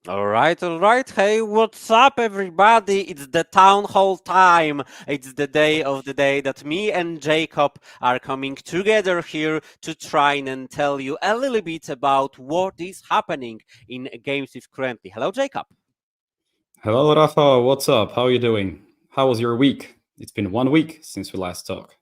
All right, all right. Hey, what's up, everybody? It's the town hall time. It's the day of the day that me and Jacob are coming together here to try and tell you a little bit about what is happening in GameSwift currently. Hello, Jacob. Hello, Rafa. What's up? How are you doing? How was your week? It's been 1 week since we last talked.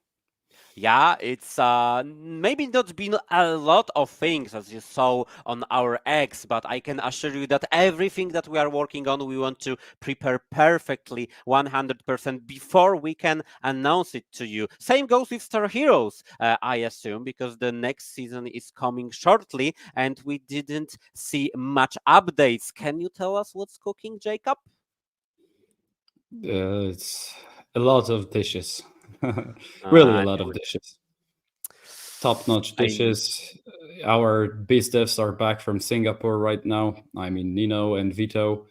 Yeah, it's maybe not been a lot of things as you saw on our X, but I can assure you that everything that we are working on, we want to prepare perfectly 100% before we can announce it to you. Same goes with Star Heroes, I assume, because the next season is coming shortly and we didn't see much updates. Can you tell us what's cooking, Jacob? It's a lot of dishes. Really, a I lot of dishes. Top-notch I dishes. Our biz devs are back from Singapore right now. I mean, Nino and Vito.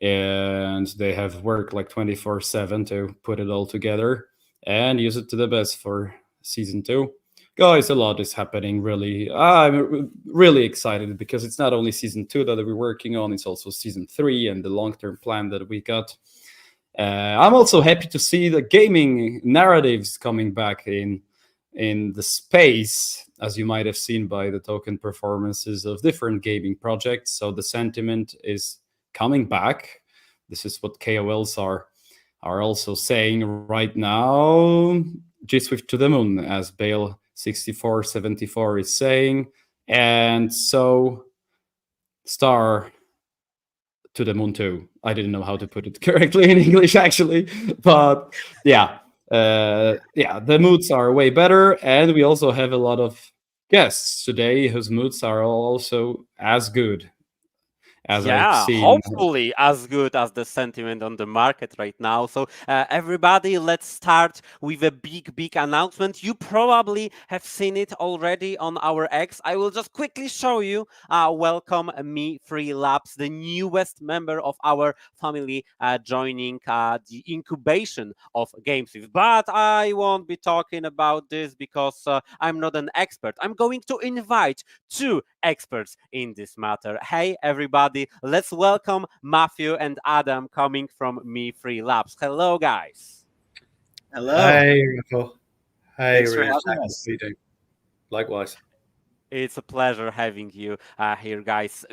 And they have worked like 24/7 to put it all together and use it to the best for season 2. Guys, a lot is happening. Really, I'm really excited because it's not only season 2 that we're working on, it's also season 3 and the long-term plan that we got. I'm also happy to see the gaming narratives coming back in the space, as you might have seen by the token performances of different gaming projects. So the sentiment is coming back. This is what KOLs are also saying right now. GSWIFT to the moon, as Bale 6474 is saying, and so Star to the moon too. I didn't know how to put it correctly in English actually, but yeah, yeah, the moods are way better, and we also have a lot of guests today whose moods are also as good as I've Yeah, seen. hopefully as good as the sentiment on the market right now. So, everybody, let's start with a big announcement. You probably have seen it already on our X. I will just quickly show you. Welcome Me3 Labs, the newest member of our family, joining the incubation of GameSwift. But I won't be talking about this because I'm not an expert. I'm going to invite two experts in this matter. Hey, everybody, let's welcome Matthew and Adam coming from Me3 Labs. Hello, guys. Hello. Hey, Rafa. Hey, Thanks for Reeves. having How us. you doing? Likewise. It's a pleasure having you here, guys.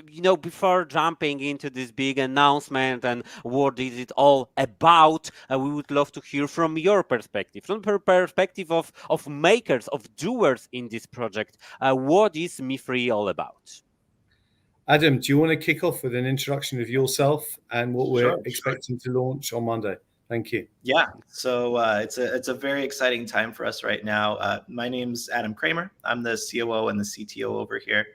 Before jumping into this big announcement and what is it all about, we would love to hear from your perspective, from the perspective of makers, of doers in this project. What is Me3 all about? Adam, do you want to kick off with an introduction of yourself and what we're Sure. expecting to launch on Monday? Thank you. Yeah. So it's a very exciting time for us right now. My name's Adam Kramer. I'm the COO and the CTO over here.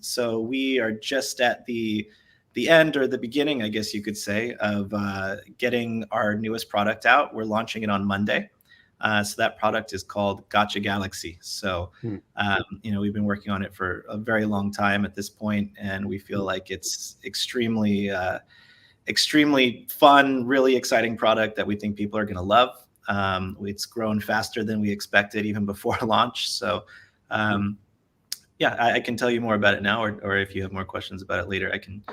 So we are just at the end or the beginning, I guess you could say, of getting our newest product out. We're launching it on Monday. So that product is called Gotcha Galaxy. So Hmm. we've been working on it for a very long time at this point, and we feel like it's extremely fun, really exciting product that we think people are going to love. It's grown faster than we expected even before launch. So, yeah, I can tell you more about it now, or if you have more questions about it later, I can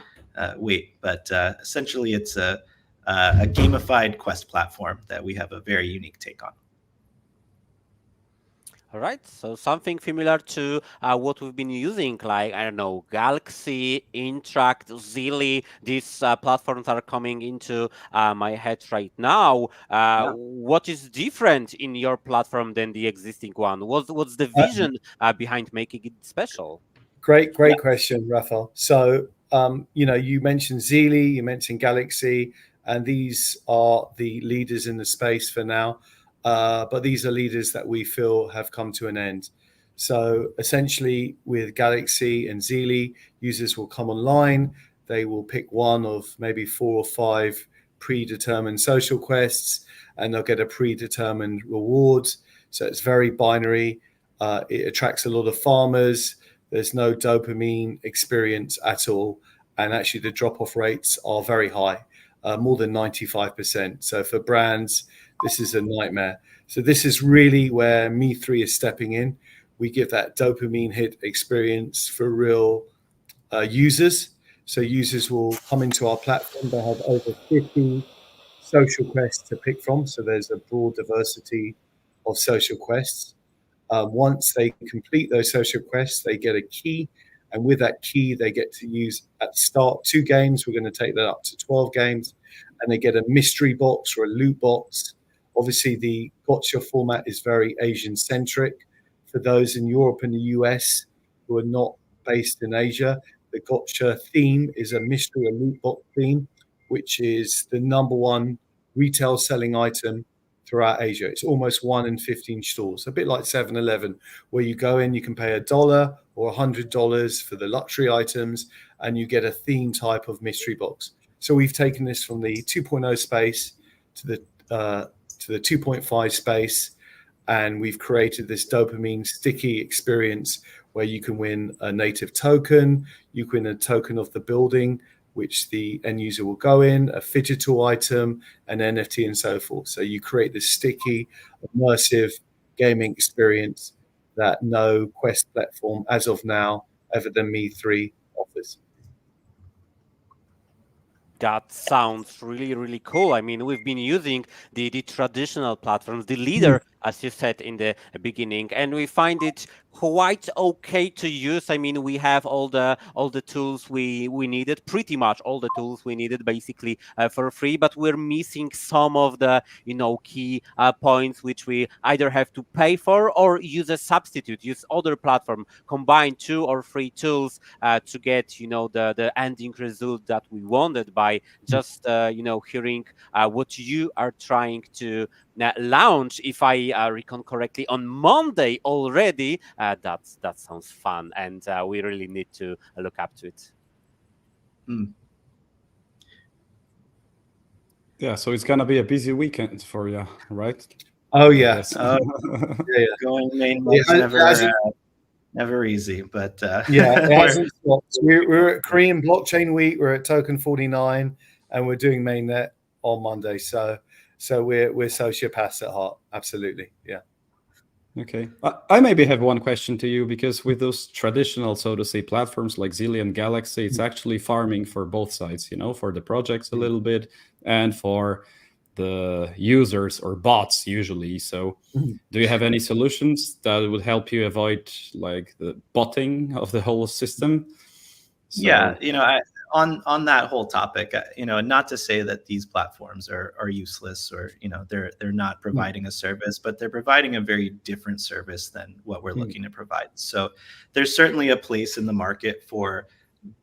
wait. But essentially, it's a gamified quest platform that we have a very unique take on. All right, so something similar to what we've been using, like, I don't know, Galaxy, Interact, Zilly. These platforms are coming into my head right now. Yeah. What is different in your platform than the existing one? What's the Uh, vision behind making it special? Yeah. great question, Rafa. So, you mentioned Zeely, you mentioned Galaxy, and these are the leaders in the space for now. But these are leaders that we feel have come to an end. So, essentially, with Galaxy and Zeely, users will come online. They will pick one of maybe 4 or 5 predetermined social quests, and they'll get a predetermined reward. So, it's very binary. It attracts a lot of farmers. There's no dopamine experience at all. And actually, the drop off rates are very high, more than 95%. So for brands, this is a nightmare. So this is really where Me3 is stepping in. We give that dopamine hit experience for real users. So users will come into our platform. They have over 50 social quests to pick from. So there's a broad diversity of social quests. Once they complete those social quests, they get a key. And with that key, they get to use at the start 2 games. We're going to take that up to 12 games. And they get a mystery box or a loot box. Obviously, the gotcha format is very Asian-centric. For those in Europe and the US who are not based in Asia, the gotcha theme is a mystery or loot box theme, which is the number one retail selling item throughout Asia. It's almost 1 in 15 stores, a bit like 7-Eleven, where you go in, you can pay $1 or $100 for the luxury items, and you get a theme type of mystery box. So we've taken this from the 2.0 space to the 2.5 space, and we've created this dopamine sticky experience where you can win a native token, you can win a token of the building, which the end user will go in, a phygital item, an NFT, and so forth. So you create this sticky, immersive gaming experience that no Quest platform, as of now, other than Me3, offers. That sounds really, really cool. I mean, we've been using the traditional platforms, the leader, as you said in the beginning, and we find it quite okay to use. I mean, we have all the tools we needed, pretty much all the tools we needed, basically for free. But we're missing some of the key points which we either have to pay for or use a substitute, use other platform, combine 2 or 3 tools to get the ending result that we wanted by just hearing what you are trying to launch, if I recall correctly, on Monday already. That sounds fun, and we really need to look up to it. Yeah, so it's gonna be a busy weekend for you, right? Oh yeah, Yes. Yeah. Going mainline never easy, but yeah, it hasn't stopped. We're at Korean Blockchain Week. We're at Token 49, and we're doing mainnet on Monday. So we're sociopaths at heart. Absolutely, yeah. Okay, I maybe have one question to you, because with those traditional, so to say, platforms like Zilli and Galaxy, it's actually farming for both sides, for the projects a little bit and for the users or bots usually. So do you have any solutions that would help you avoid like the botting of the whole system? So, yeah, on that whole topic, not to say that these platforms are useless or they're not providing a service, but they're providing a very different service than what we're looking to provide. So there's certainly a place in the market for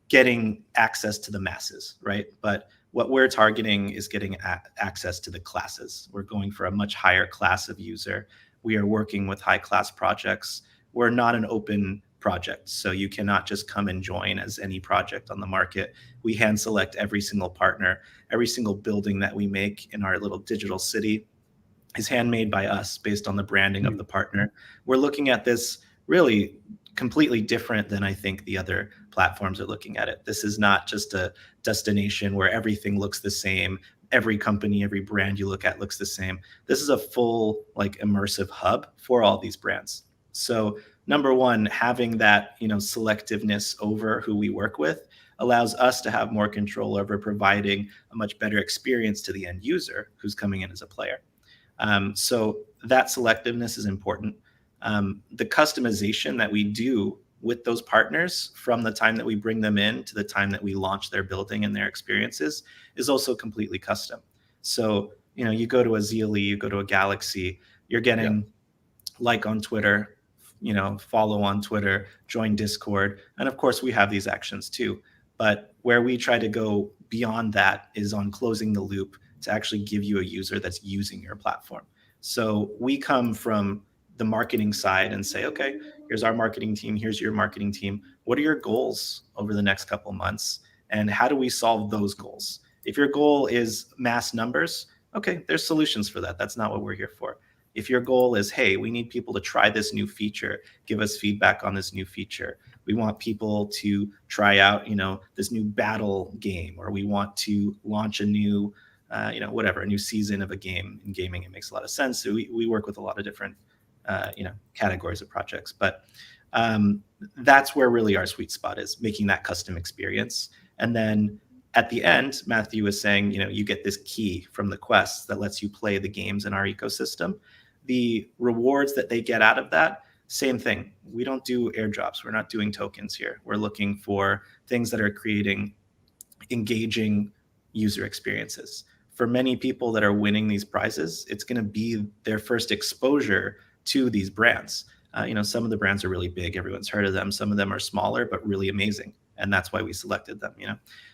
getting access to the masses, right? But what we're targeting is getting access to the classes. We're going for a much higher class of user. We are working with high class projects. We're not an open project, so you cannot just come and join as any project on the market. We hand select every single partner. Every single building that we make in our little digital city is handmade by us based on the branding of the partner. We're looking at this really completely different than I think the other platforms are looking at it. This is not just a destination where everything looks the same. Every company, every brand you look at looks the same. This is a full immersive hub for all these brands. So number one, having that selectiveness over who we work with allows us to have more control over providing a much better experience to the end user who's coming in as a player. So that selectiveness is important. The customization that we do with those partners from the time that we bring them in to the time that we launch their building and their experiences is also completely custom. So you go to a Zilli, you go to a Galaxy, you're getting like on Twitter, follow on Twitter, join Discord. And of course, we have these actions too. But where we try to go beyond that is on closing the loop to actually give you a user that's using your platform. So we come from the marketing side and say, okay, here's our marketing team, here's your marketing team. What are your goals over the next couple of months? And how do we solve those goals? If your goal is mass numbers, okay, there's solutions for that. That's not what we're here for. If your goal is, hey, we need people to try this new feature, give us feedback on this new feature. We want people to try out, this new battle game, or we want to launch a new, a new season of a game. In gaming, it makes a lot of sense. So we work with a lot of different, categories of projects. But that's where really our sweet spot is, making that custom experience. And then at the end, Matthew was saying, you get this key from the quests that lets you play the games in our ecosystem. The rewards that they get out of that, same thing. We don't do airdrops. We're not doing tokens here. We're looking for things that are creating engaging user experiences. For many people that are winning these prizes, it's going to be their first exposure to these brands. Some of the brands are really big. Everyone's heard of them. Some of them are smaller, but really amazing. And that's why we selected them,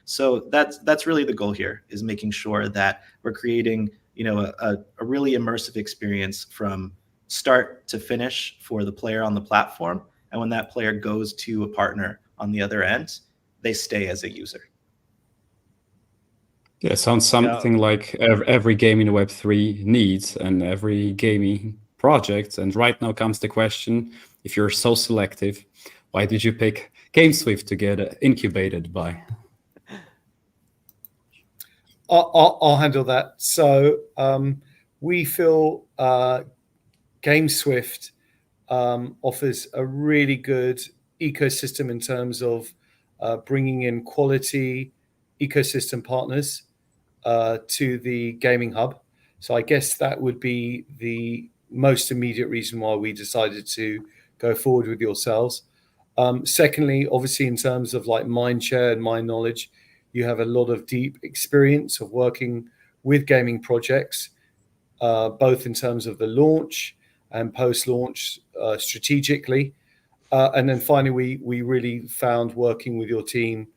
So that's really the goal here, is making sure that we're creating, a really immersive experience from start to finish for the player on the platform. And when that player goes to a partner on the other end, they stay as a user. Yeah, sounds something like every game in Web3 needs, and every gaming project. And right now comes the question, if you're so selective, why did you pick GameSwift to get incubated by? I'll handle that. So we feel GameSwift offers a really good ecosystem in terms of bringing in quality ecosystem partners to the gaming hub. So I guess that would be the most immediate reason why we decided to go forward with yourselves. Secondly, obviously, in terms of like mind share and mind knowledge, you have a lot of deep experience of working with gaming projects, both in terms of the launch and post-launch strategically. And then finally, we really found working with your team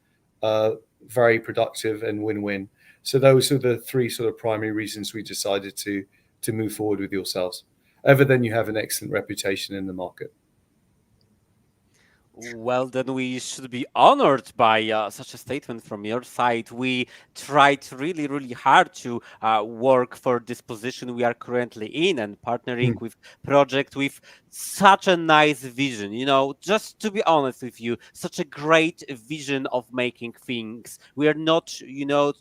very productive and win-win. So those are the three sort of primary reasons we decided to move forward with yourselves. Other than you have an excellent reputation in the market. Well, then we should be honored by such a statement from your side. We tried really, really hard to work for this position we are currently in, and partnering with project with such a nice vision. Just to be honest with you, such a great vision of making things. We are not,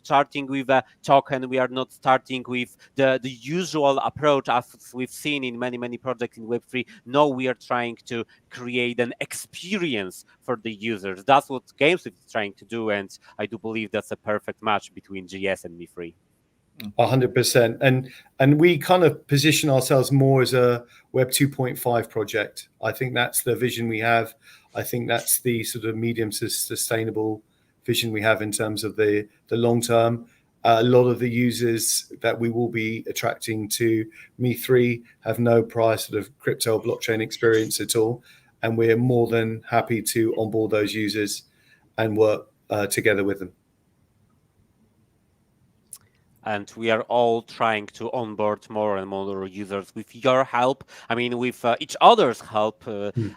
starting with a token. We are not starting with the usual approach as we've seen in many, many projects in Web3. No, we are trying to create an experience for the users. That's what GameSwift is trying to do, and I do believe that's a perfect match between GS and Me3. 100%. And we kind of position ourselves more as a Web 2.5 project. I think that's the vision we have. I think that's the sort of medium to sustainable vision we have in terms of the long term. A lot of the users that we will be attracting to Me3 have no prior sort of crypto blockchain experience at all. And we're more than happy to onboard those users and work together with them. And we are all trying to onboard more and more users with your help. I mean, with each other's help.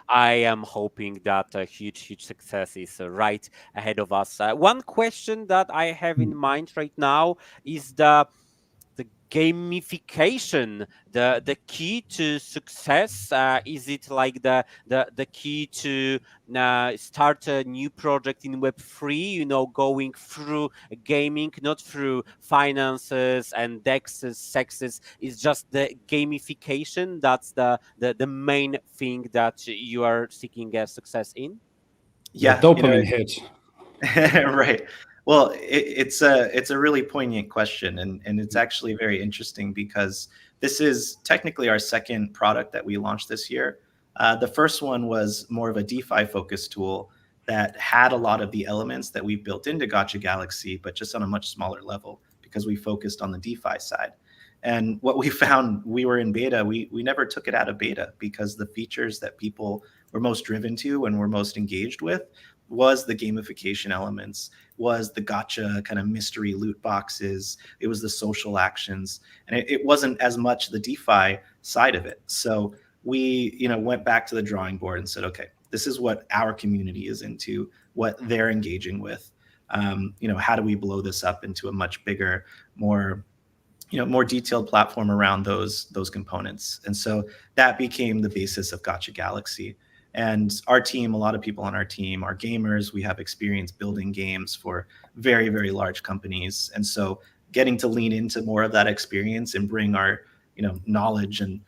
I am hoping that a huge success is right ahead of us. One question that I have in mind right now is the gamification, the key to success. Is it like the key to start a new project in Web3, going through gaming, not through finances and dexes, sexes? Is just the gamification that's the main thing that you are seeking a success in? Yeah, the dopamine hit. Right. Well, it's a really poignant question, and it's actually very interesting because this is technically our second product that we launched this year. The first one was more of a DeFi focused tool that had a lot of the elements that we built into Gacha Galaxy, but just on a much smaller level because we focused on the DeFi side. And what we found, we were in beta, we never took it out of beta because the features that people were most driven to and were most engaged with was the gamification elements, was the gotcha kind of mystery loot boxes, it was the social actions, and it wasn't as much the DeFi side of it. So we went back to the drawing board and said, okay, this is what our community is into, what they're engaging with. How do we blow this up into a much bigger, more detailed platform around those components? And so that became the basis of Gacha Galaxy. And our team, a lot of people on our team are gamers. We have experience building games for very, very large companies. And so getting to lean into more of that experience and bring our, knowledge and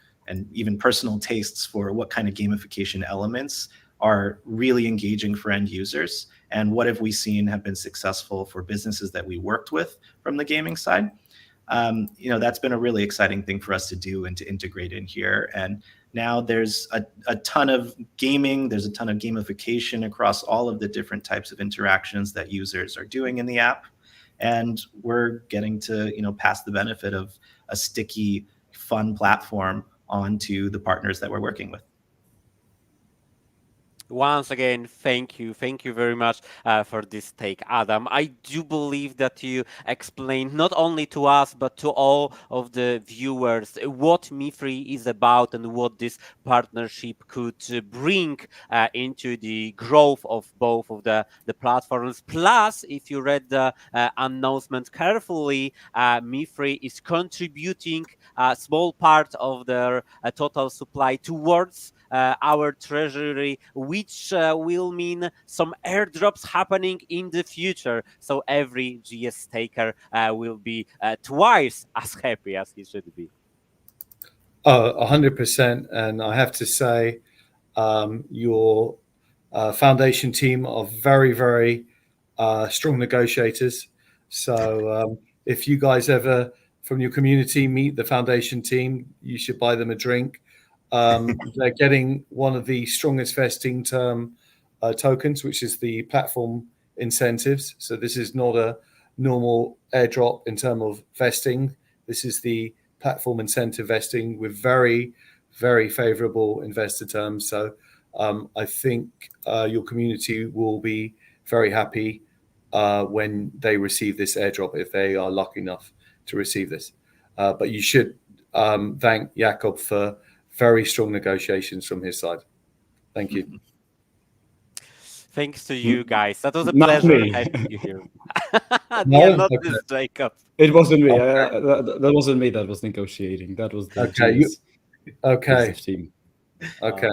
even personal tastes for what kind of gamification elements are really engaging for end users, and what have we seen have been successful for businesses that we worked with from the gaming side. That's been a really exciting thing for us to do and to integrate in here. And now there's a ton of gaming, there's a ton of gamification across all of the different types of interactions that users are doing in the app. And we're getting to, pass the benefit of a sticky, fun platform on to the partners that we're working with. Once again, thank you very much for this take, Adam. I do believe that you explained not only to us but to all of the viewers what Me3 is about and what this partnership could bring into the growth of both of the platforms. Plus, if you read the announcement carefully, Me3 is contributing a small part of their total supply towards our treasury, which will mean some airdrops happening in the future. So every GS taker will be twice as happy as he should be. 100%. And I have to say, your foundation team are very, very strong negotiators. So if you guys ever from your community meet the foundation team, you should buy them a drink. They're getting one of the strongest vesting term tokens, which is the platform incentives. So this is not a normal airdrop in terms of vesting. This is the platform incentive vesting with very, very favorable investor terms. So I think your community will be very happy when they receive this airdrop, if they are lucky enough to receive this. But you should thank Jakob for very strong negotiations from his side. Thank you. Thanks to you guys. That was a Not pleasure me. having you here. No? Yeah, not Okay. this Jacob. It wasn't me. Okay. That wasn't me that was negotiating. That was the Okay, GS Okay. team. Okay.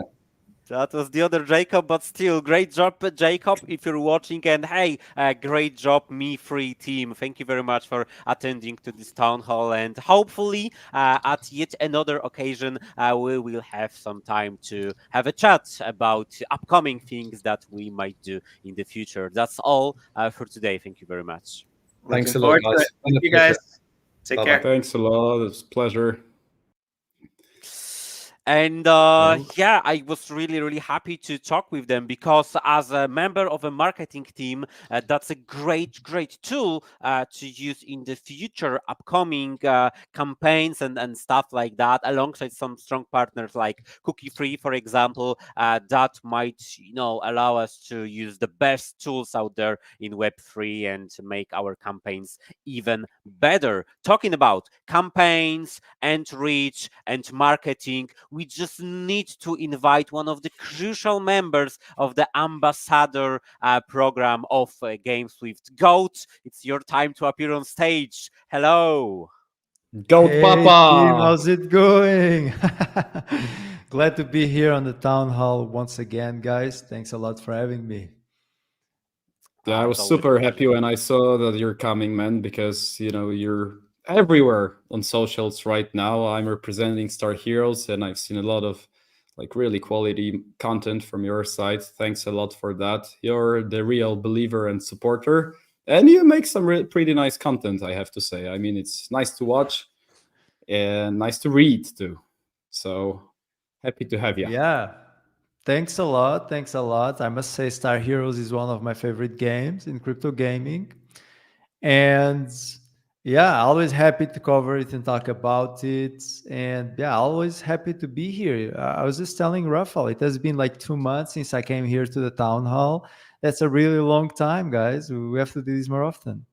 That was the other Jacob, but still, great job, Jacob, if you're watching. And hey, great job, Me3 team. Thank you very much for attending to this town hall. And hopefully, at yet another occasion, we will have some time to have a chat about upcoming things that we might do in the future. That's all for today. Thank you very much. Thanks Looking a lot, forward to guys. it. Thank you guys. Take Bye-bye. care. Thanks a lot. It's a pleasure. And yeah, I was really, really happy to talk with them because as a member of a marketing team, that's a great, great tool to use in the future upcoming campaigns and stuff like that, alongside some strong partners like Cookie Free, for example, that might, allow us to use the best tools out there in Web3 and to make our campaigns even better. Talking about campaigns and reach and marketing, we just need to invite one of the crucial members of the ambassador program of GameSwift. Goat, it's your time to appear on stage. Hello. Goat Hey, Papa! team, how's it going? Glad to be here on the town hall once again, guys. Thanks a lot for having me. Yeah, I was It's always a super pleasure. happy when I saw that you're coming, man, because you're everywhere on socials right now. I'm representing Star Heroes, and I've seen a lot of really quality content from your side. Thanks a lot for that. You're the real believer and supporter, and you make some pretty nice content, I have to say. I mean, it's nice to watch and nice to read too. So happy to have you. Yeah, thanks a lot. Thanks a lot. I must say, Star Heroes is one of my favorite games in crypto gaming. And yeah, always happy to cover it and talk about it. And yeah, always happy to be here. I was just telling Rafael, it has been like 2 months since I came here to the town hall. That's a really long time, guys. We have to do this more often.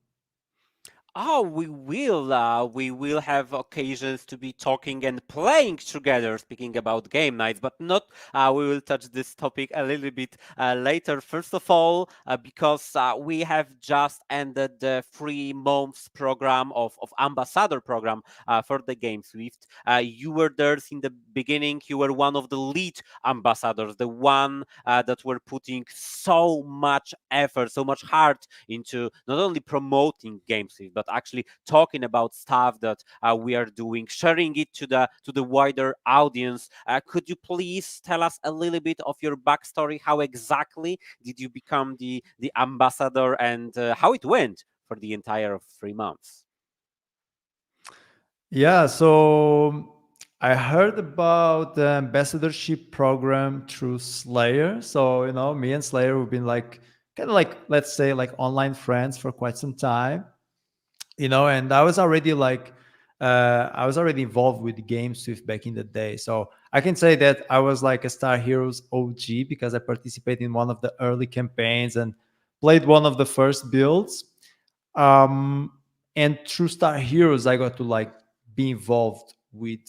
Oh, we will. We will have occasions to be talking and playing together, speaking about game nights, but not. We will touch this topic a little bit later. First of all, because we have just ended the 3 months program of ambassador program for the GameSwift. You were there in the beginning. You were one of the lead ambassadors, the one that were putting so much effort, so much heart into not only promoting GameSwift, but but actually talking about stuff that we are doing, sharing it to the wider audience. Could you please tell us a little bit of your backstory? How exactly did you become the ambassador, and how it went for the entire 3 months? Yeah, so I heard about the ambassadorship program through Slayer. So, me and Slayer have been like kind of like, let's say, like online friends for quite some time, and I was already involved with GameSwift back in the day. So I can say that I was like a Star Heroes OG because I participated in one of the early campaigns and played one of the first builds. um and through Star Heroes I got to like be involved with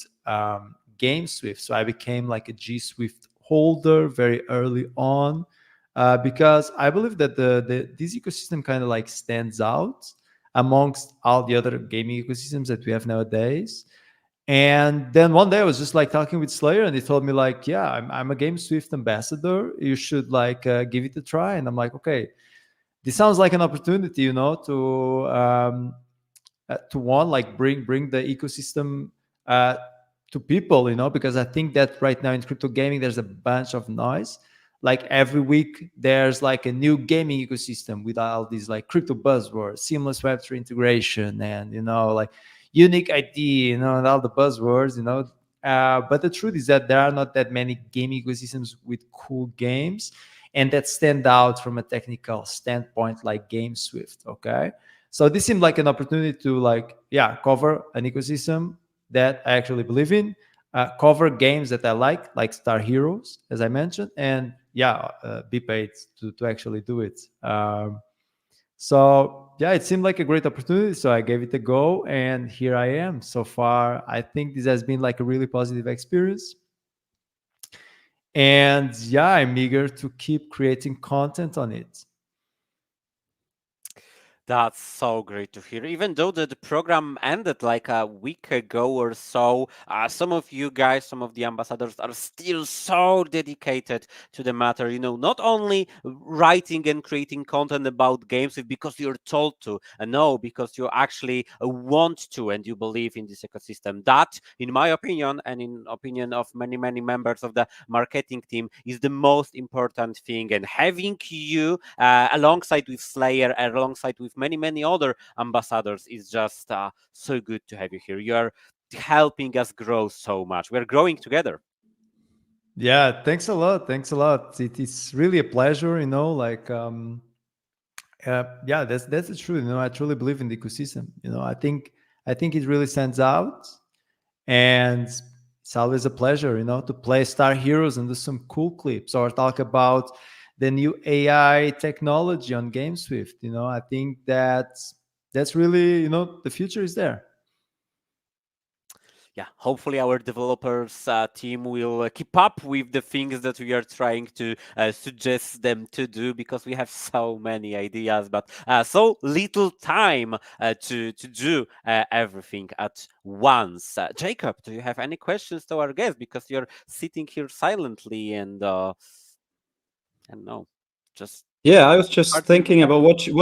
GameSwift, so I became like a GSWIFT holder very early on, because I believe that this ecosystem kind of like stands out amongst all the other gaming ecosystems that we have nowadays. And then one day I was just like talking with Slayer, and he told me like, yeah, I'm a GameSwift ambassador, you should like give it a try. And I'm like, okay, this sounds like an opportunity, to one, like bring the ecosystem uh, to people, because I think that right now in crypto gaming there's a bunch of noise. Like every week there's like a new gaming ecosystem with all these like crypto buzzwords, seamless Web3 integration, and like unique ID, and all the buzzwords, but the truth is that there are not that many gaming ecosystems with cool games and that stand out from a technical standpoint like GameSwift. Okay, so this seemed like an opportunity to like, yeah, cover an ecosystem that I actually believe in, cover games that I like Star Heroes, as I mentioned, and yeah, be paid to actually do it. So yeah, it seemed like a great opportunity, so I gave it a go, and here I am. So far, I think this has been like a really positive experience. And yeah, I'm eager to keep creating content on it. That's so great to hear. Even though the program ended like a week ago or so, some of you guys, some of the ambassadors are still so dedicated to the matter. Not only writing and creating content about games because you're told to, no, because you actually want to and you believe in this ecosystem. That, in my opinion, and in opinion of many, many members of the marketing team, is the most important thing. And having you alongside with Slayer, alongside with many, many other ambassadors is just so good to have you here. You are helping us grow so much. We're growing together. Yeah, thanks a lot. Thanks a lot. It's really a pleasure, yeah, that's the truth. I truly believe in the ecosystem. I think it really stands out, and it's always a pleasure, to play Star Heroes and do some cool clips or talk about the new AI technology on GameSwift. I think that's really, the future is there. Yeah, hopefully our developers team will keep up with the things that we are trying to suggest them to do, because we have so many ideas, but so little time to do everything at once. Jacob, do you have any questions to our guest? Because you're sitting here silently and I don't know, just Yeah, I was just start thinking about what you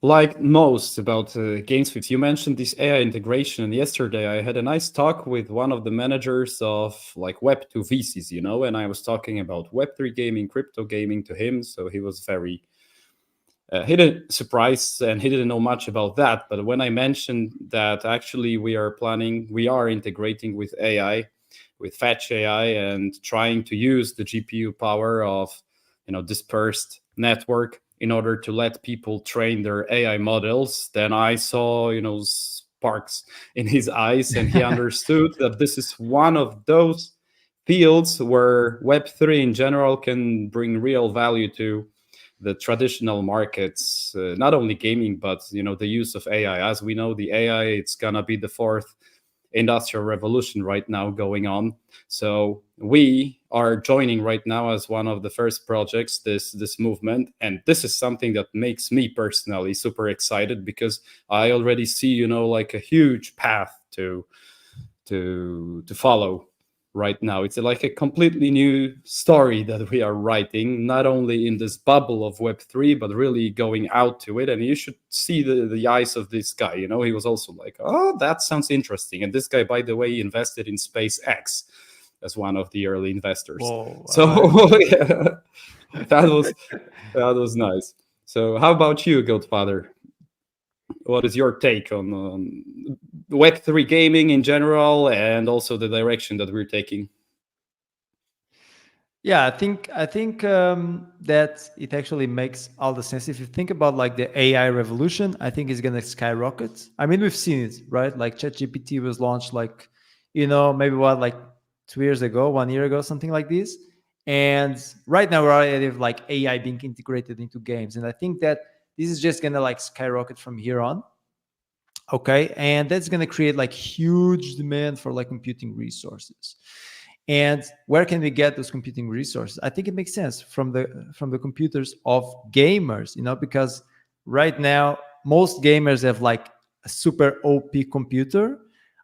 like most about GameSwift. You mentioned this AI integration, and yesterday I had a nice talk with one of the managers of like Web2 VCs, and I was talking about Web3 gaming, crypto gaming to him. So he was very he didn't surprised, and he didn't know much about that. But when I mentioned that actually we are integrating with AI, with Fetch AI, and trying to use the GPU power of dispersed network in order to let people train their AI models, then I saw sparks in his eyes, and he understood that this is one of those fields where Web3 in general can bring real value to the traditional markets, not only gaming, but the use of AI. As we know, the AI, it's gonna be the fourth industrial revolution right now going on. So we are joining right now as one of the first projects this movement, and this is something that makes me personally super excited, because I already see like a huge path to follow. right now. It's like a completely new story that we are writing, not only in this bubble of Web3, but really going out to it. And you should see the eyes of this guy. You know, he was also like, oh, that sounds interesting. And this guy, by the way, invested in SpaceX as one of the early investors. Whoa, So yeah, that was nice. So how about you, Godfather? What is your take on Web3 gaming in general, and also the direction that we're taking? Yeah, I think that it actually makes all the sense. If you think about like the AI revolution, I think it's gonna skyrocket. I mean, we've seen it, right? Like ChatGPT was launched like, maybe what, like 2 years ago, 1 year ago, something like this. And right now we're already have like AI being integrated into games. And I think that this is just gonna like skyrocket from here on. Okay. And that's gonna create like huge demand for like computing resources. And where can we get those computing resources? I think it makes sense from the computers of gamers, because right now most gamers have like a super OP computer,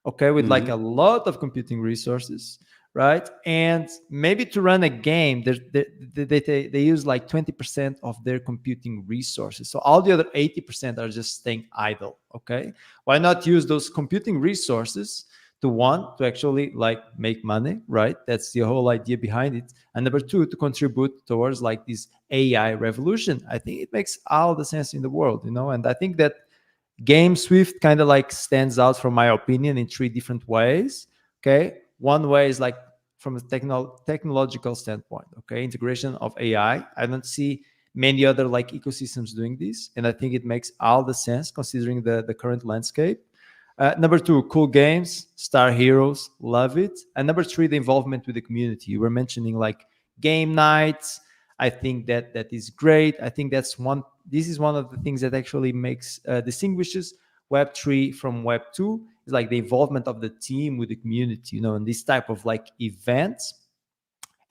okay, with like a lot of computing resources, right? And maybe to run a game, they use like 20% of their computing resources. So all the other 80% are just staying idle, okay? Why not use those computing resources to actually like make money, right? That's the whole idea behind it. And number two, to contribute towards like this AI revolution. I think it makes all the sense in the world, and I think that GameSwift kind of like stands out, from my opinion, in three different ways. Okay, one way is like from a technological standpoint. Okay, integration of AI. I don't see many other like ecosystems doing this, and I think it makes all the sense considering the current landscape. Number two, cool games, star heroes, love it. And number three, the involvement with the community. You were mentioning like game nights. I think that is great. I think this is one of the things that actually distinguishes Web3 from Web2, is like the involvement of the team with the community, in this type of like events.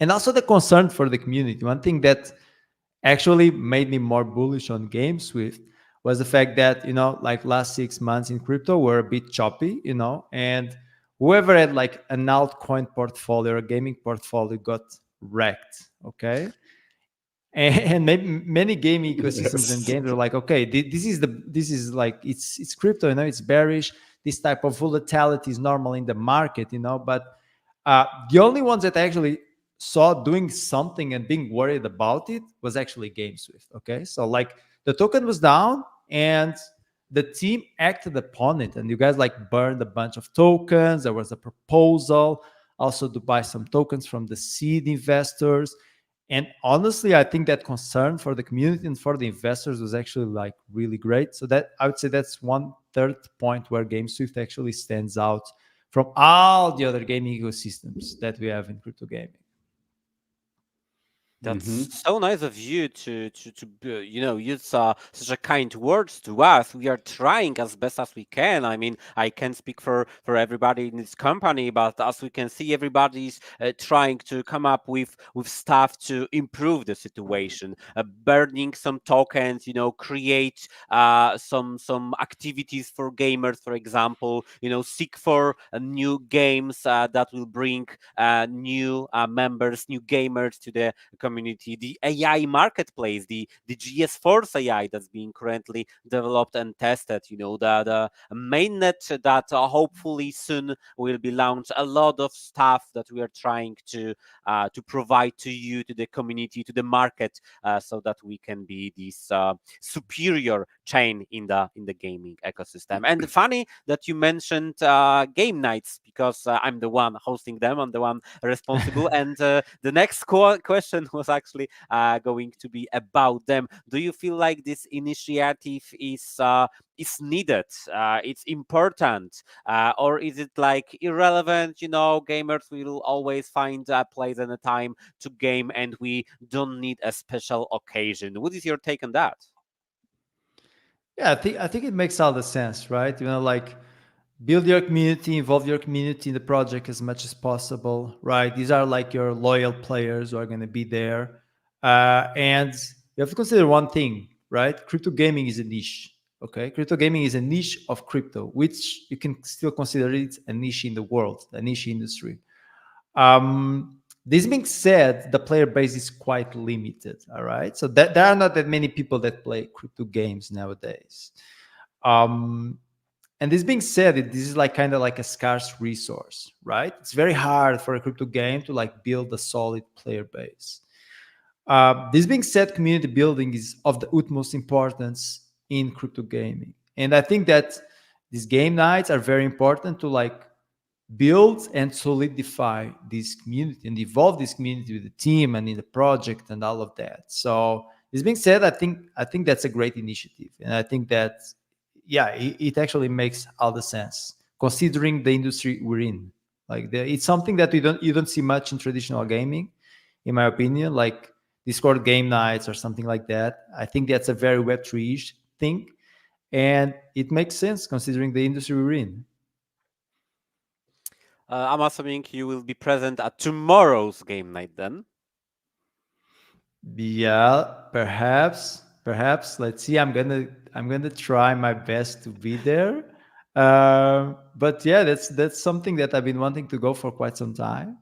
And also the concern for the community. One thing that actually made me more bullish on GameSwift was the fact that, like last 6 months in crypto were a bit choppy, and whoever had like an altcoin portfolio or a gaming portfolio got wrecked. Okay. And maybe many gaming ecosystems and games are like, okay, this is like, it's crypto, it's bearish. This type of volatility is normal in the market, but the only ones that actually saw doing something and being worried about it was actually GameSwift. Okay, so like the token was down and the team acted upon it, and you guys like burned a bunch of tokens. There was a proposal also to buy some tokens from the seed investors. And honestly, I think that concern for the community and for the investors was actually like really great. So that I would say that's one third point where GameSwift actually stands out from all the other gaming ecosystems that we have in crypto gaming. That's so nice of you to use such a kind words to us. We are trying as best as we can. I mean, I can't speak for everybody in this company, but as we can see, everybody's trying to come up with stuff to improve the situation. Burning some tokens, create some activities for gamers, for example. Seek for new games that will bring new members, new gamers to the community, the AI marketplace, the GS Force AI that's being currently developed and tested, the mainnet that hopefully soon will be launched. A lot of stuff that we are trying to provide to you, to the community, to the market, so that we can be this superior chain in the gaming ecosystem. And funny that you mentioned game nights, because I'm the one hosting them. I'm the one responsible. And the next question was actually going to be about them. Do you feel like this initiative is needed? It's important, or is it like irrelevant? Gamers will always find a place and a time to game, and we don't need a special occasion. What is your take on that? Yeah, I think it makes all the sense, right? Like build your community, involve your community in the project as much as possible, right? These are like your loyal players who are going to be there. And you have to consider one thing, right? Crypto gaming is a niche, okay? Crypto gaming is a niche of crypto, which you can still consider it a niche in the world, a niche industry. This being said, the player base is quite limited. All right, so there are not that many people that play crypto games nowadays. And this being said, this is like kind of like a scarce resource, right? It's very hard for a crypto game to like build a solid player base. This being said, community building is of the utmost importance in crypto gaming, and I think that these game nights are very important to like build and solidify this community and evolve this community with the team and in the project and all of that. So this being said, I think that's a great initiative, and I think that it actually makes all the sense considering the industry we're in. Like it's something that you don't see much in traditional gaming, in my opinion. Like Discord game nights or something like that. I think that's a very Web3-ish thing, and it makes sense considering the industry we're in. I'm assuming you will be present at tomorrow's game night then. Yeah, perhaps. Let's see. I'm gonna try my best to be there. But yeah, that's something that I've been wanting to go for quite some time.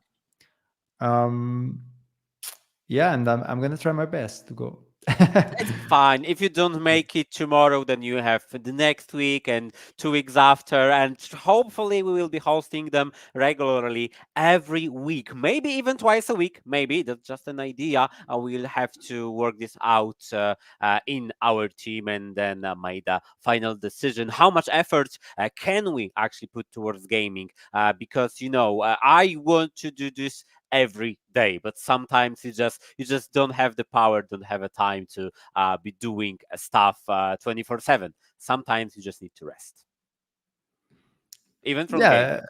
Yeah, and I'm gonna try my best to go. It's fine. If you don't make it tomorrow, then you have the next week and 2 weeks after, and hopefully we will be hosting them regularly every week, maybe even twice a week. Maybe that's just an idea. We'll have to work this out in our team and then make the final decision. How much effort can we actually put towards gaming? Because I want to do this every day, but sometimes you just don't have the power, don't have a time to be doing stuff 24/7. Sometimes you just need to rest, even from gaming.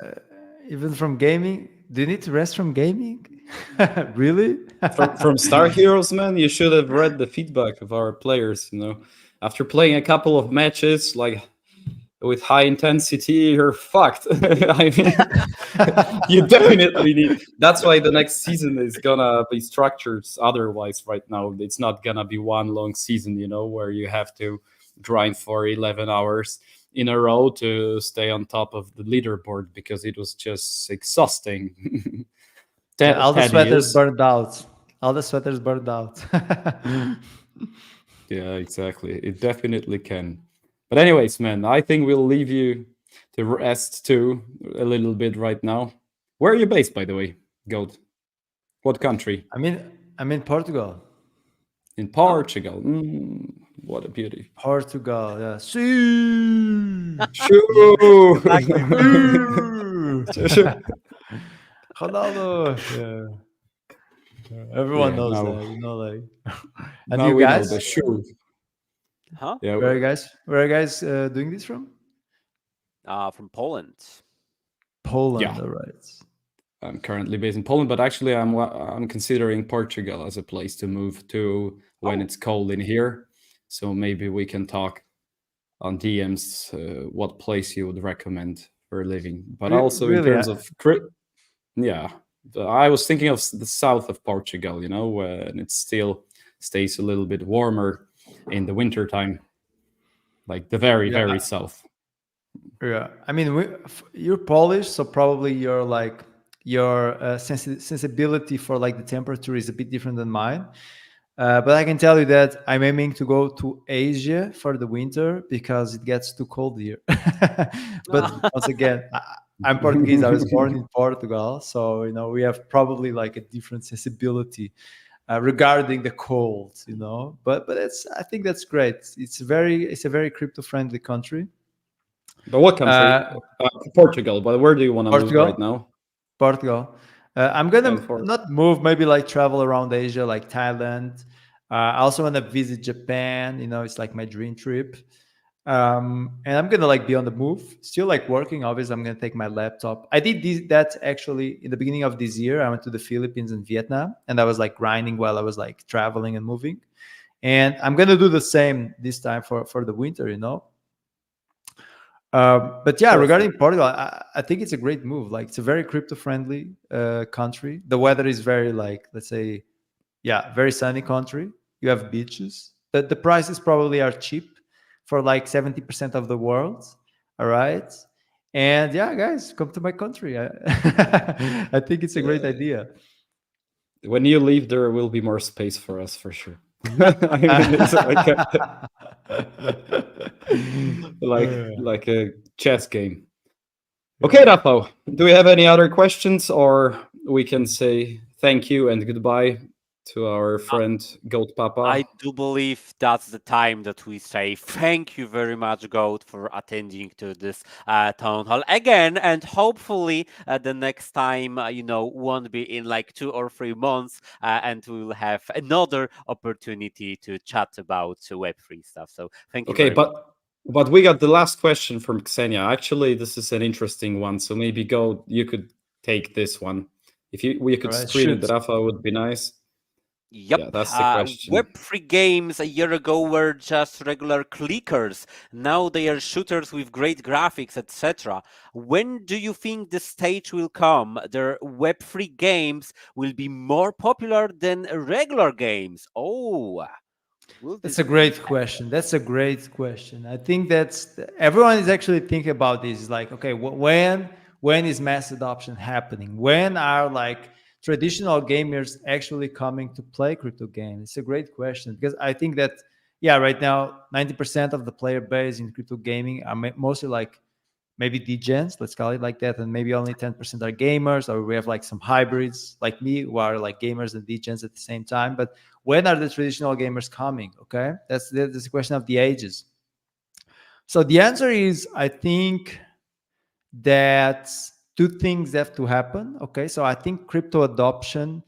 Even from gaming. Do you need to rest from gaming? Really? From Star Heroes, man, you should have read the feedback of our players. After playing a couple of matches, like with high intensity, you're fucked. I mean, you definitely need. That's why the next season is gonna be structured otherwise. Right now, it's not gonna be one long season, where you have to grind for 11 hours in a row to stay on top of the leaderboard, because it was just exhausting. All the sweaters burned out. Yeah, exactly. It definitely can. But anyways, man, I think we'll leave you to rest too a little bit right now. Where are you based, by the way, Gold? What country? I'm in Portugal. In Portugal. What a beauty. Portugal, yeah. Sí. Shoo! Ronaldo. Yeah. Everyone knows that, like. And now you we guys? know the shoe. Huh? Yeah. Where are you guys doing this from? From Poland. Poland, Yeah. all right. I'm currently based in Poland, but actually I'm considering Portugal as a place to move to when it's cold in here. So maybe we can talk on DMs what place you would recommend for living. But also in terms of yeah, I was thinking of the south of Portugal, when it still stays a little bit warmer in the winter time, like the very, very south. Yeah, I mean, you're Polish, so probably your sensibility for like the temperature is a bit different than mine. But I can tell you that I'm aiming to go to Asia for the winter because it gets too cold here. But once again, I'm Portuguese. I was born in Portugal, so we have probably like a different sensibility regarding the cold. But I think that's great. It's a very crypto friendly country. But what country? Portugal. But where do you want to move right now? Portugal. I'm gonna not move. Maybe like travel around Asia, like Thailand. I also want to visit Japan. It's like my dream trip. And I'm gonna like be on the move. Still like working. Obviously, I'm gonna take my laptop. I did that actually in the beginning of this year. I went to the Philippines and Vietnam, and I was like grinding while I was like traveling and moving. And I'm gonna do the same this time for the winter. But yeah, regarding Portugal, I think it's a great move. Like it's a very crypto-friendly country. The weather is very let's say, very sunny country. You have beaches. The prices probably are cheap for like 70% of the world. All right. And yeah, guys, come to my country. I think it's a great idea. When you leave, there will be more space for us for sure. I mean, it's like like a chess game. Okay, Rafael, do we have any other questions, or we can say thank you and goodbye to our friend Goat Papa? I do believe that's the time that we say thank you very much, Goat, for attending to this town hall again, and hopefully the next time, won't be in like 2 or 3 months, and we'll have another opportunity to chat about Web3 stuff. So thank you Okay, very much. but we got the last question from Xenia. Actually, this is an interesting one, so maybe you could take this one. If we could Alright, screen it, shoot. Rafa, would be nice. Yep. Yeah, that's the question. Web3 games a year ago were just regular clickers. Now they are shooters with great graphics, etc. When do you think the stage will come? Their Web3 games will be more popular than regular games. Oh, will That's this a great question. That's a great question. I think that's everyone is actually thinking about this. Like, okay, when is mass adoption happening? When are like traditional gamers actually coming to play crypto games? It's a great question because I think that yeah, right now 90% of the player base in crypto gaming are mostly like maybe degens, let's call it like that, and maybe only 10% are gamers, or we have like some hybrids like me who are like gamers and degens at the same time. But when are the traditional gamers coming? Okay, that's the question of the ages. So the answer is, I think that two things have to happen. Okay, so I think crypto adoption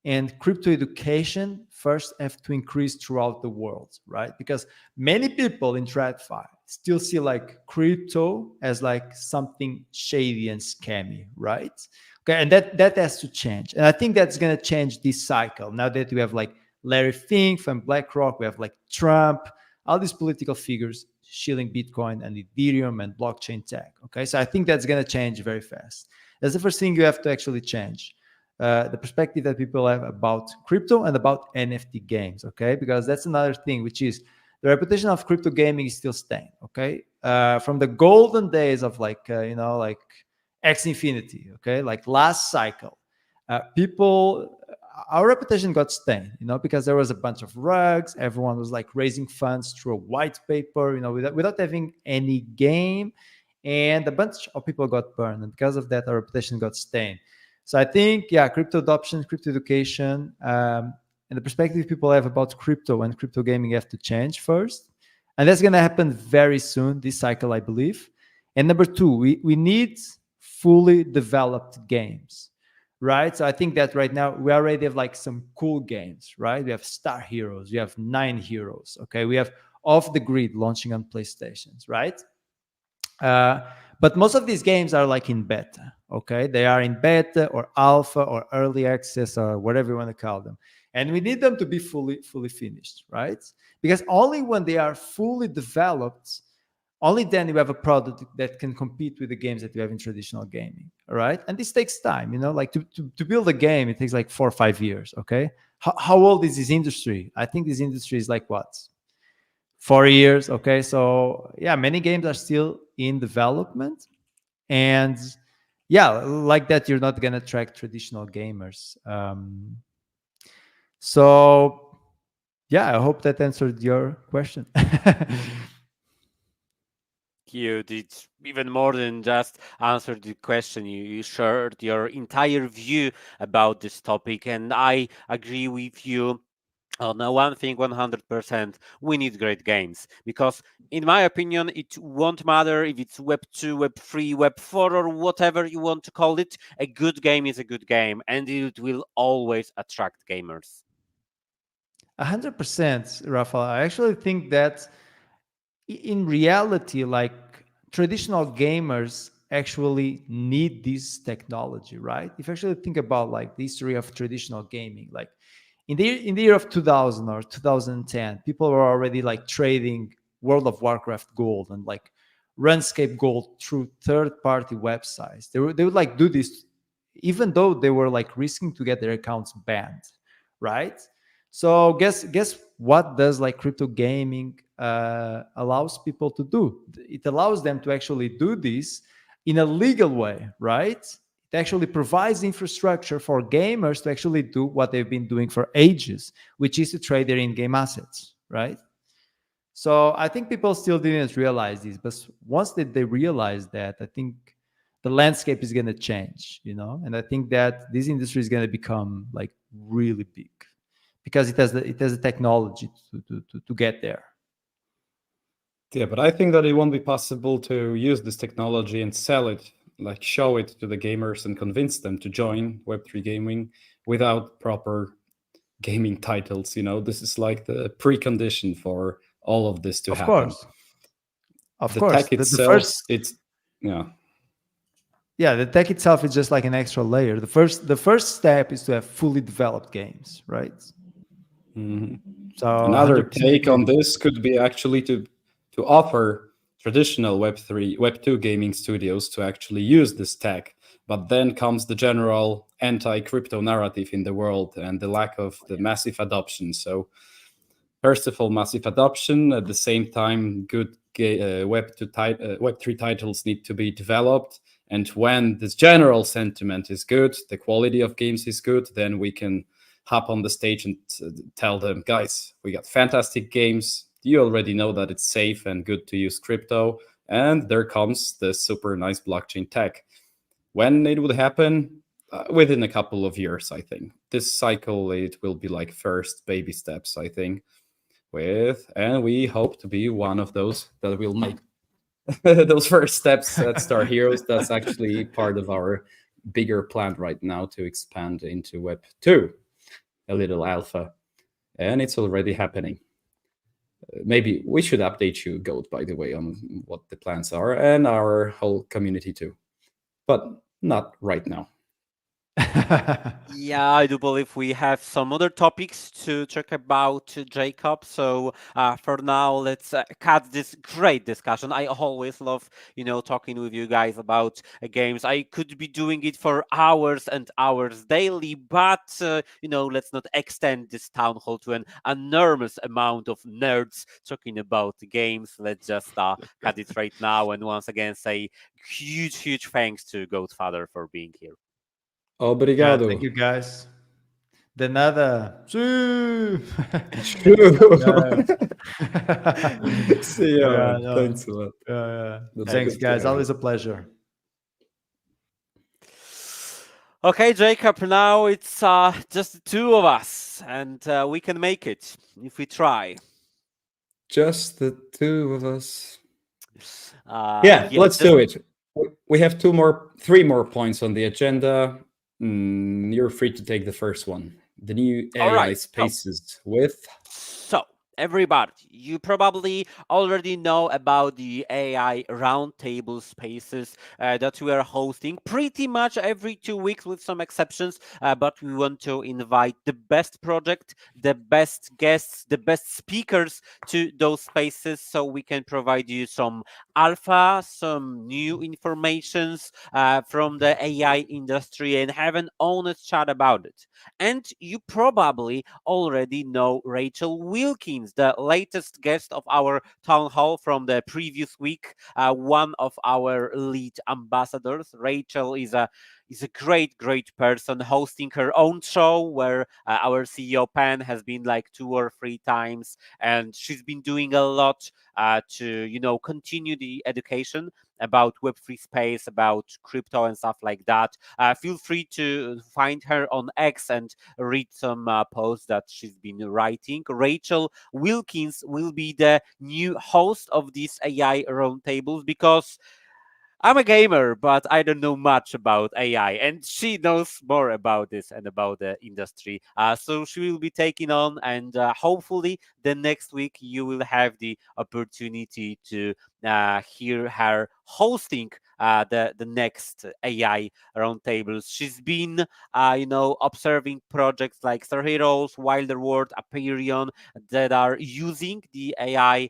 and crypto education first have to increase throughout the world, right? Because many people in TradFi still see like crypto as like something shady and scammy, right? Okay, and that has to change, and I think that's going to change this cycle. Now that we have like Larry Fink from BlackRock, we have like Trump, all these political figures shilling Bitcoin and Ethereum and blockchain tech. Okay, so I think that's going to change very fast. That's the first thing you have to actually change. The perspective that people have about crypto and about NFT games, okay? Because that's another thing, which is the reputation of crypto gaming is still staying, okay? From the golden days of like X Infinity, okay? Like last cycle, our reputation got stained, because there was a bunch of rugs. Everyone was like raising funds through a white paper, without having any game. And a bunch of people got burned. And because of that, our reputation got stained. So I think, yeah, crypto adoption, crypto education, and the perspective people have about crypto and crypto gaming have to change first. And that's going to happen very soon, this cycle, I believe. And number two, we need fully developed games, right? So I think that right now we already have like some cool games, right? We have Star Heroes, we have 9 Heroes, okay? We have Off the Grid launching on PlayStations, right? But most of these games are like in beta, okay? They are in beta or alpha or early access or whatever you want to call them. And we need them to be fully finished, right? Because only when they are fully developed, only then you have a product that can compete with the games that you have in traditional gaming, all right? And this takes time, like to build a game, it takes like 4 or 5 years, okay? How old is this industry? I think this industry is like what? 4 years, okay? So yeah, many games are still in development, and yeah, like that, you're not gonna attract traditional gamers. So yeah, I hope that answered your question. You did even more than just answer the question. You shared your entire view about this topic, and I agree with you on one thing 100%. We need great games because, in my opinion, it won't matter if it's Web 2, Web 3, Web 4, or whatever you want to call it. A good game is a good game, and it will always attract gamers. 100%, Rafa. I actually think that in reality, like traditional gamers actually need this technology, right? If you actually think about like the history of traditional gaming, like in the year of 2000 or 2010, people were already like trading World of Warcraft gold and like RuneScape gold through third-party websites. They would like do this even though they were like risking to get their accounts banned, right? So guess what does like crypto gaming allows people to do? It allows them to actually do this in a legal way, right? It actually provides infrastructure for gamers to actually do what they've been doing for ages, which is to trade their in-game assets, right? So I think people still didn't realize this, but once they realize that, I think the landscape is going to change, and I think that this industry is going to become like really big because it has the technology to get there. Yeah, but I think that it won't be possible to use this technology and sell it, like show it to the gamers and convince them to join Web3 gaming without proper gaming titles. This is like the precondition for all of this to Of happen. course. Of the course. tech itself, the tech itself is just like an extra layer. The first step is to have fully developed games, right? Mm-hmm. So another take on this could be actually to offer traditional Web3, Web2 gaming studios to actually use this tech. But then comes the general anti-crypto narrative in the world and the lack of the massive adoption. So first of all, massive adoption. At the same time, good Web3 titles need to be developed. And when this general sentiment is good, the quality of games is good, then we can hop on the stage and tell them, guys, we got fantastic games. You already know that it's safe and good to use crypto. And there comes the super nice blockchain tech. When it would happen? Within a couple of years, I think. This cycle, it will be like first baby steps, I think. And we hope to be one of those that will make those first steps at Star Heroes. That's actually part of our bigger plan right now to expand into Web 2, a little alpha. And it's already happening. Maybe we should update you, Goat, by the way, on what the plans are and our whole community too. But not right now. Yeah, I do believe we have some other topics to talk about, Jacob. So for now, let's cut this great discussion. I always love, talking with you guys about games. I could be doing it for hours and hours daily, but let's not extend this town hall to an enormous amount of nerds talking about games. Let's just cut it right now, and once again say huge thanks to Goatfather for being here. Obrigado. Thank you, guys. De nada. See ya. Thanks a lot. Thanks, guys. Always a pleasure. Okay, Jacob, now it's just the two of us, and we can make it if we try. Just the two of us. Yes, let's do it. We have three more points on the agenda. You're free to take the first one. The new AI spaces with... So, everybody, you probably already know about the AI Roundtable spaces that we are hosting pretty much every 2 weeks with some exceptions, but we want to invite the best project, the best guests, the best speakers to those spaces so we can provide you some alpha, some new informations from the AI industry and have an honest chat about it. And you probably already know Rachel Wilkins, the latest guest of our town hall from the previous week, one of our lead ambassadors. Rachel is a great person hosting her own show where our CEO Pan has been like 2 or 3 times, and she's been doing a lot to continue the education about Web3 space, about crypto and stuff like that. Feel free to find her on X and read some posts that she's been writing. Rachel Wilkins will be the new host of these AI roundtables because I'm a gamer, but I don't know much about AI, and she knows more about this and about the industry. So she will be taking on, and hopefully the next week you will have the opportunity to hear her hosting the next AI roundtables. She's been, observing projects like Star Heroes, Wilder World, Aperion that are using the AI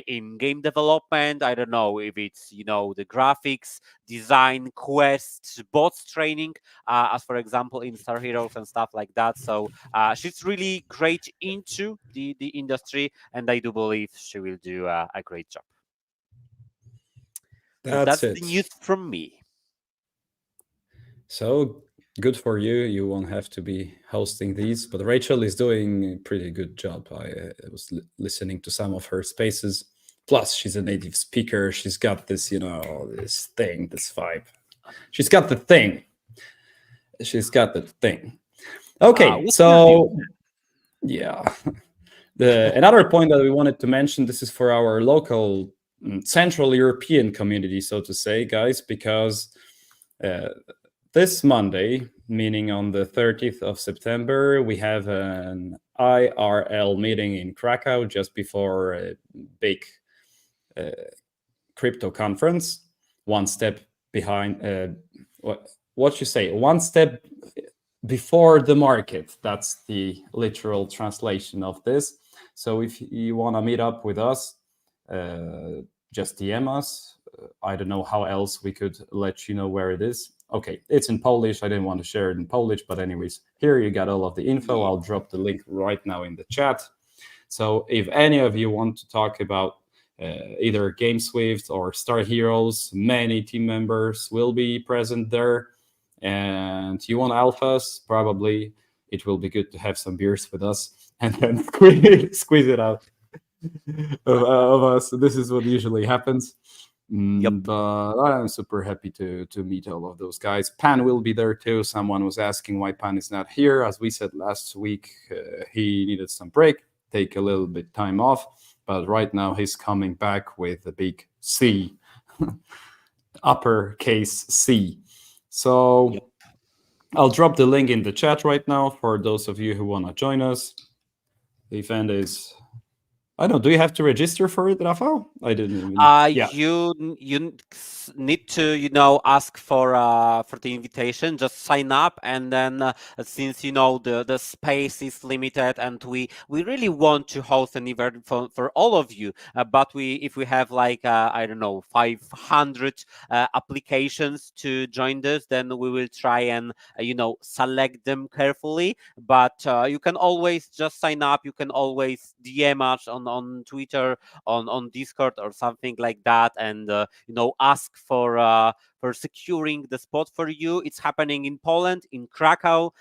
in game development. I don't know if it's the graphics, design, quests, bots training, as for example in Star Heroes and stuff like that. So she's really great into the industry, and I do believe she will do a great job. That's the it. news from me. So good for you. You won't have to be hosting these, but Rachel is doing a pretty good job. I was listening to some of her spaces. Plus, she's a native speaker. She's got this, this thing, this vibe. She's got the thing. She's got the thing. Okay, What so yeah. Another point that we wanted to mention, this is for our local Central European community, so to say, guys, because this Monday, meaning on the 30th of September, we have an IRL meeting in Krakow just before a big crypto conference. One step behind, what you say, one step before the market. That's the literal translation of this. So if you want to meet up with us, just DM us. I don't know how else we could let you know where it is. Okay, it's in Polish. I didn't want to share it in Polish, but anyways, here you got all of the info. I'll drop the link right now in the chat. So if any of you want to talk about either GameSwift or Star Heroes, many team members will be present there. And you want alphas, probably it will be good to have some beers with us and then squeeze it out of us. This is what usually happens. Yep. But I'm super happy to meet all of those guys. Pan will be there too. Someone was asking why Pan is not here. As we said last week, he needed some break, take a little bit time off. But right now he's coming back with a big C, uppercase C. So Yep. I'll drop the link in the chat right now for those of you who want to join us. The event is, I don't know, do you have to register for it, Rafael? I didn't even. Yeah. You need to ask for the invitation. Just sign up, and then since the space is limited, and we really want to host an event for all of you, but if we have like I don't know 500 applications to join this, then we will try and select them carefully. But you can always just sign up. You can always DM us on Twitter, on Discord or something like that, and ask for securing the spot for you. It's happening in Poland, in Krakow,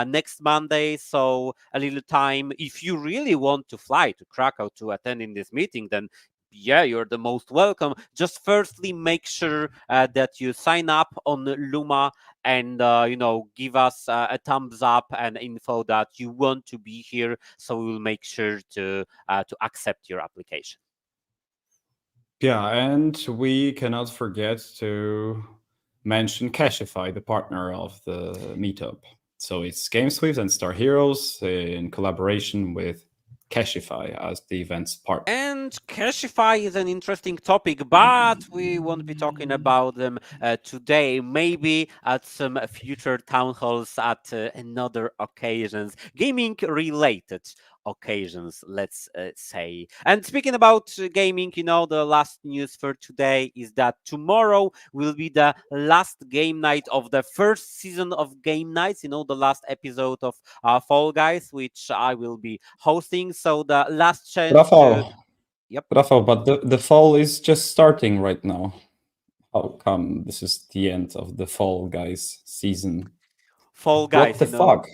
next Monday. So a little time. If you really want to fly to Krakow to attend in this meeting, then yeah, you're the most welcome. Just firstly, make sure that you sign up on Luma and give us a thumbs up and info that you want to be here. So we will make sure to accept your application. Yeah, and we cannot forget to mention Cashify, the partner of the meetup. So it's GameSwift and Star Heroes in collaboration with Cashify as the event's partner. And Cashify is an interesting topic, but we won't be talking about them today. Maybe at some future town halls at another occasions, gaming related occasions, let's say. And speaking about gaming, the last news for today is that tomorrow will be the last game night of the first season of Game Nights, the last episode of Fall Guys, which I will be hosting. So the last chance Rafael, Yep. Rafael, but the fall is just starting right now. How come this is the end of the Fall Guys season? Fall Guys, What the fuck?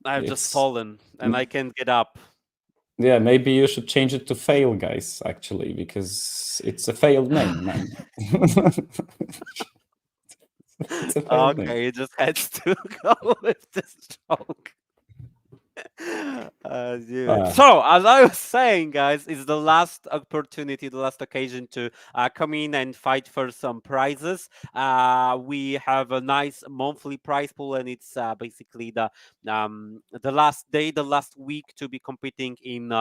I've just fallen and I can't get up. Yeah, maybe you should change it to Fail Guys, actually, because it's a failed name, man. It's a failed name. Okay, you just had to go with this joke. So, as I was saying, guys, it's the last opportunity, the last occasion to come in and fight for some prizes. We have a nice monthly prize pool, and it's basically the last day, the last week to be competing in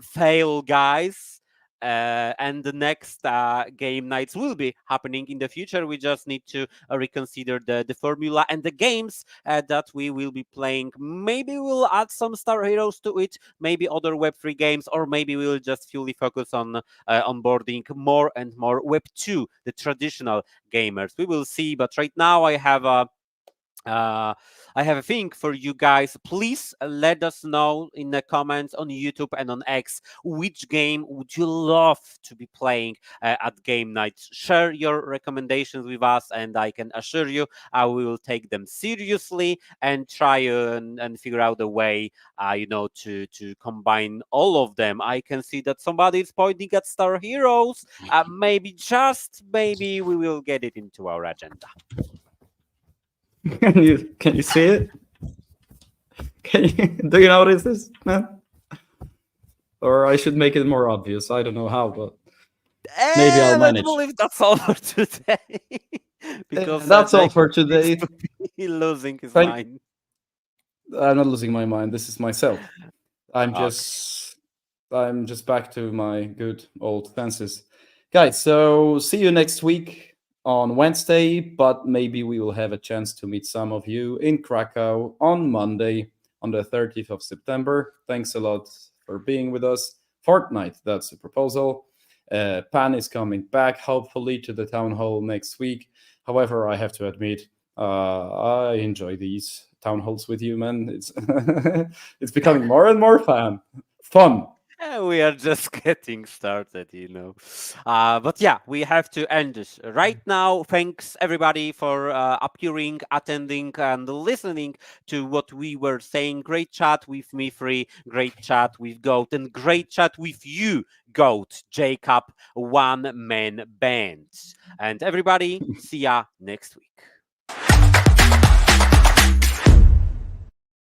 Fail Guys. And the next game nights will be happening in the future. We just need to reconsider the formula and the games that we will be playing. Maybe we'll add some Star Heroes to it, maybe other Web3 games, or maybe we'll just fully focus on onboarding more and more Web2, the traditional gamers. We will see, but right now I have uh, I have a thing for you guys. Please let us know in the comments on YouTube and on X which game would you love to be playing at game night. Share your recommendations with us, and I can assure you I will take them seriously and try and figure out a way, to combine all of them. I can see that somebody is pointing at Star Heroes. Maybe, just maybe, we will get it into our agenda. Can you see it? Do you notice this, man? Or I should make it more obvious. I don't know how, but maybe I'll manage. I believe that's all for today. Because that's all for Jacob today. seems to be losing his mind. I'm not losing my mind. This is myself. I'm Okay. just back to my good old fences. Guys, so see you next week on Wednesday, but maybe we will have a chance to meet some of you in Krakow on Monday, on the 30th of September. Thanks a lot for being with us. Fortnite, that's the proposal. Pan is coming back, hopefully, to the Town Hall next week. However, I have to admit, I enjoy these Town Halls with you, man. It's it's becoming more and more fun. We are just getting started, but yeah, we have to end this right now. Thanks everybody for appearing, attending, and listening to what we were saying. Great chat with Me3, great chat with Goat, and great chat with you, Goat, Jacob, one man band. And everybody, see ya next week.